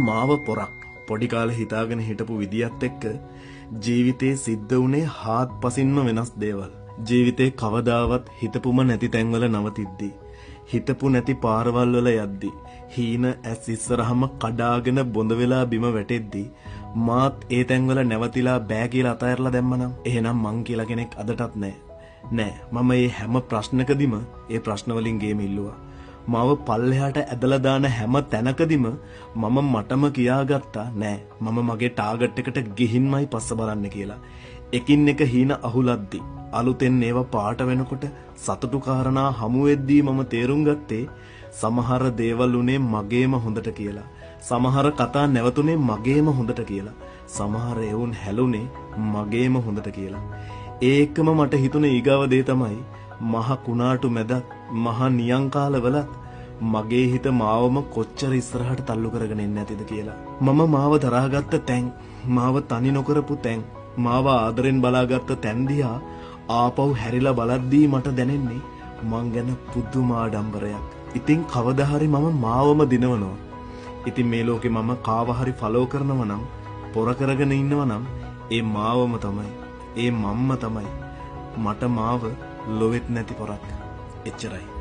මාව පොරක් පොඩි කාලේ හිතාගෙන හිටපු විදියත් එක්ක ජීවිතේ සිද්ධ වුණේ හාත්පසින්ම වෙනස් දේවල්. ජීවිතේ කවදාවත් හිතපුම නැති තැන්වල නවතිද්දි, හිතපු නැති පාරවල් වල යද්දි, හීන ඇස් ඉස්සරහම කඩාගෙන බොඳ වෙලා බිම වැටෙද්දි මාත් ඒ තැන්වල නැවතිලා බෑ කියලා අතහැරලා දැම්මනම් එහෙනම් මං කියලා කෙනෙක් අදටත් නෑ. මම මේ හැම ප්‍රශ්නකදීම ඒ ප්‍රශ්න වලින් ගේම ඉල්ලුවා. මාව පල්ලෙහාට ඇදලා දාන හැම තැනකදීම මම මටම කියාගත්තා නෑ මම මගේ ටාගට් එකට ගිහින්මයි පස්ස බලන්න කියලා. එකින් එක හීන අහුලද්දි අලුතෙන් ඒව පාට වෙනකොට සතුටු කාරණා හමු වෙද්දී මම තේරුම් ගත්තේ සමහර දේවල් උනේ මගේම හොඳට කියලා. සමහර කතා නැවතුනේ මගේම හොඳට කියලා. සමහර ඒවුන් හැලුනේ මගේම හොඳට කියලා. ඒකම මට හිතුනේ ඊගාව දේ තමයි මහ කුණාටු මැද මහ නියංකාලවලත් මගේ හිත මාවම කොච්චර ඉස්සරහට තල්ලු කරගෙන එන්නේ නැතිද කියලා. මම මාව දරාගත්ත තැන්, මාව තනි නොකරපු තැන්, මාව ආදරෙන් බලාගත්ත තැන් දිහා ආපහු හැරිලා බලද්දී මට දැනෙන්නේ මං ගැන පුදුම ආඩම්බරයක්. ඉතින් කවදා හරි මම මාවම දිනවනවා. ඉතින් මේ ලෝකේ මම කාව හරි ෆලෝ කරනවා නම්, පොර කරගෙන ඉන්නවා නම් ඒ මාවම තමයි. ඒ මම්ම තමයි. මට මාව ලොවෙත් නැති පොරක්. එච්චරයි.